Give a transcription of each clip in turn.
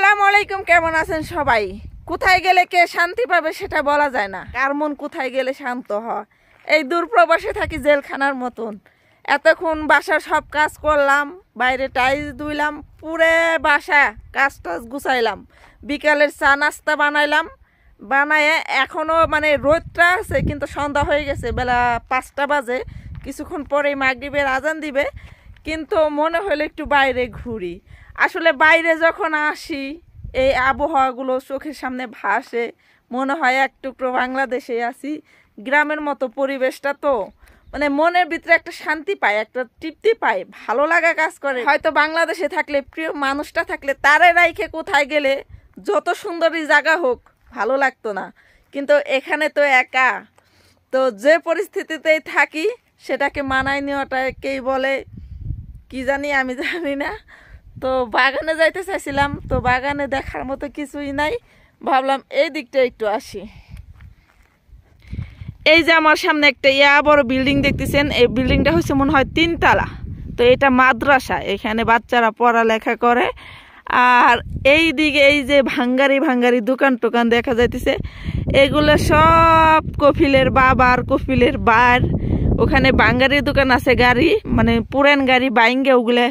আসসালামু আলাইকুম, কেমন আছেন সবাই? কোথায় গেলে কে শান্তি পাবে সেটা বলা যায় না। কার মন কোথায় গেলে শান্ত হয়। এই দূরপ্রবাসে থাকি জেলখানার মতন। এতক্ষণ বাসার সব কাজ করলাম, বাইরে টাইলস ধুইলাম, পুরে বাসা কাজ টাজ গুছাইলাম, বিকালের চা নাস্তা বানাইলাম, বানায় এখনও মানে রোদটা আছে কিন্তু সন্ধ্যা হয়ে গেছে, বেলা 5টা বাজে। কিছুক্ষণ পরেই মাগরিবের আজান দিবে, কিন্তু মনে হলো একটু বাইরে ঘুরি। আসলে বাইরে যখন আসি এই আবহাওয়াগুলো চোখের সামনে ভাসে, মনে হয় এক টুকরো বাংলাদেশে আছি। গ্রামের মতো পরিবেশটা তো মানে মনের ভিতরে একটা শান্তি পায়, একটা তৃপ্তি পায়, ভালো লাগা কাজ করে। হয়তো বাংলাদেশে থাকলে প্রিয় মানুষটা থাকলে তারে রাইখে কোথায় গেলে যত সুন্দরী জায়গা হোক ভালো লাগতো না, কিন্তু এখানে তো একা। তো যে পরিস্থিতিতেই থাকি সেটাকে মানায় নেওয়াটাকেই বলে কি জানি, আমি জানি না। তো বাগানে যাইতে চাইছিলাম, তো বাগানে দেখার মতো কিছুই নাই, ভাবলাম এই দিকটা একটু আসি। এই যে আমার সামনে একটা বড় বিল্ডিং দেখতেছেন, এই বিল্ডিংটা হচ্ছে মনে হয় 3 তলা। তো এটা মাদ্রাসা, এখানে বাচ্চারা পড়ালেখা করে। আর এই দিকে এই যে ভাঙ্গারি দোকান টোকান দেখা যাইতেছে, এগুলো সব কফিলের বাবার কফিলের বার। ওখানে বাঙ্গারির দোকান আছে, গাড়ি মানে পুরান গাড়ি বাইঙ্গে ওগুলো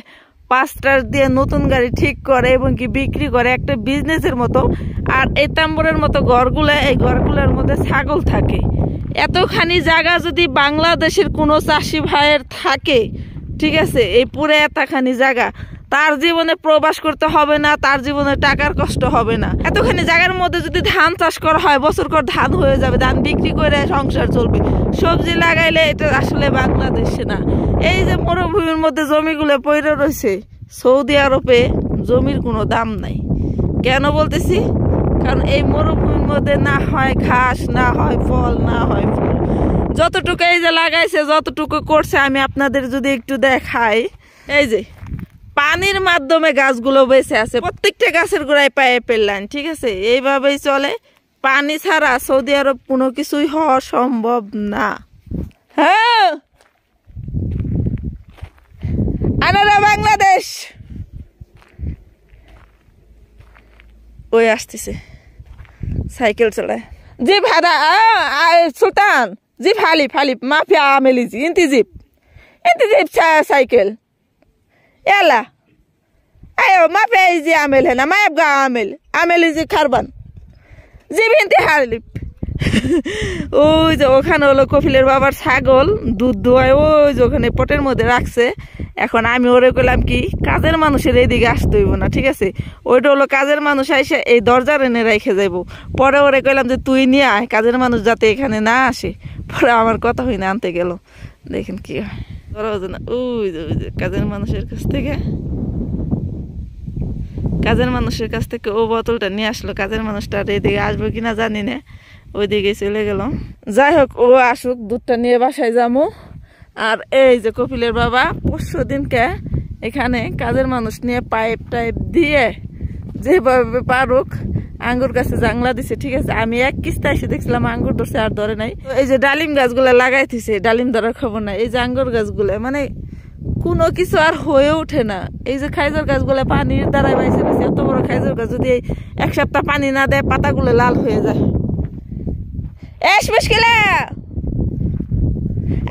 5টার দিয়ে নতুন গাড়ি ঠিক করে এবং কি বিক্রি করে, একটা বিজনেসের মতো। আর এই তাম্বরের মতো ঘরগুলো, এই ঘরগুলোর মধ্যে ছাগল থাকে। এতখানি জায়গা যদি বাংলাদেশের কোনো চাষি ভাইয়ের থাকে, ঠিক আছে, এই পুরো এতখানি জায়গা তার জীবনে প্রবাস করতে হবে না, তার জীবনে টাকার কষ্ট হবে না। এতখানি জায়গার মধ্যে যদি ধান চাষ করা হয়, বছর পর ধান হয়ে যাবে, ধান বিক্রি করে সংসার চলবে। সবজি লাগাইলে এটা আসলে বাংলাদেশে না। এই যে মরুভূমির মধ্যে জমিগুলো পড়ে রয়েছে, সৌদি আরবে জমির কোনো দাম নাই। কেন বলতেছি? কারণ এই মরুভূমির মধ্যে না হয় ঘাস, না হয় ফল, না হয় ফুল। যতটুকু এই যে লাগাইছে, যতটুকু করছে, আমি আপনাদের যদি একটু দেখাই, এই যে পানির মাধ্যমে গাছগুলো বেঁচে আছে, প্রত্যেকটা গাছের গোড়ায় পাইপের লাইন, ঠিক আছে। এইভাবেই চলে। পানি ছাড়া সৌদি আরব কোনো কিছুই হওয়া সম্ভব না। হ্যাঁ, আনারা বাংলাদেশ। ওই আসতেছে সাইকেল চালায়। জি ভাড়া সুলতান, জি ফালিপ মাফিয়া আমেলি জি ইন্তি জিপ সাইকেল এলা আয়ো মাফিয়া জি আমেল है ना मायब गा আমেলি জি খারবান জি ইন্তি হালিপ। ওই যে ওখানে হলো কফিলের বাবার ছাগল, দুধ দোয়ায় ওই যে ওখানে পটের মধ্যে রাখছে। এখন আমি ওরে কইলাম কি, কাজের মানুষের এইদিকে আসতে হইব না, ঠিক আছে। ওইটা হলো কাজের মানুষ আইসে এই দরজার এনে রেখে যাইব। পরে ওরে কইলাম যে তুই নিয়ে আয়, কাজের মানুষ যাতে এখানে না আসে। পরে আমার কথা হই না, আনতে গেল। দেখেন কি হয়, ওই যে কাজের মানুষের কাছ থেকে ও বোতলটা নিয়ে আসলো। কাজের মানুষটা এইদিকে আসবো কিনা জানি না, ওইদিকে চলে গেল। যাই হোক, ও আসুক, দুধটা নিয়ে বাসায় যাবো। আর এই যে কপিলের বাবা পরশু দিনকে এখানে কাজের মানুষ নিয়ে পাইপ টাইপ দিয়ে যেভাবে পারুক আঙ্গুর গাছে জাংলা দিছে, ঠিক আছে। আমি এক কিস্তা এসে দেখছিলাম আঙ্গুর ধরছে, আর ধরে নাই। এই যে ডালিম গাছগুলো লাগাইতেছে, ডালিম ধরার খবর নাই। এই যে আঙ্গুর গাছগুলো মানে কোনো কিছু আর হয়ে ওঠে না। এই যে খাইজর গাছগুলো পানির দ্বারাই বাইছে গেছে। এত বড় খাইজর গাছ যদি 1 সপ্তাহ পানি না দেয়, পাতাগুলো লাল হয়ে যায়। এস মুশকিলা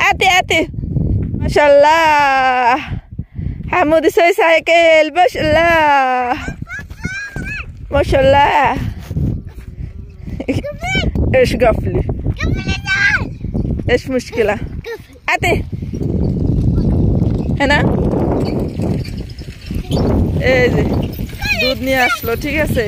আতে মাশাআল্লাহ হামুদি সই সাইকেল মাশাআল্লাহ মাশাআল্লাহ ايش قفلي ايش مشكلة اتي هنا এই যে দুধ নিয়ে আসলো, ঠিক আছে।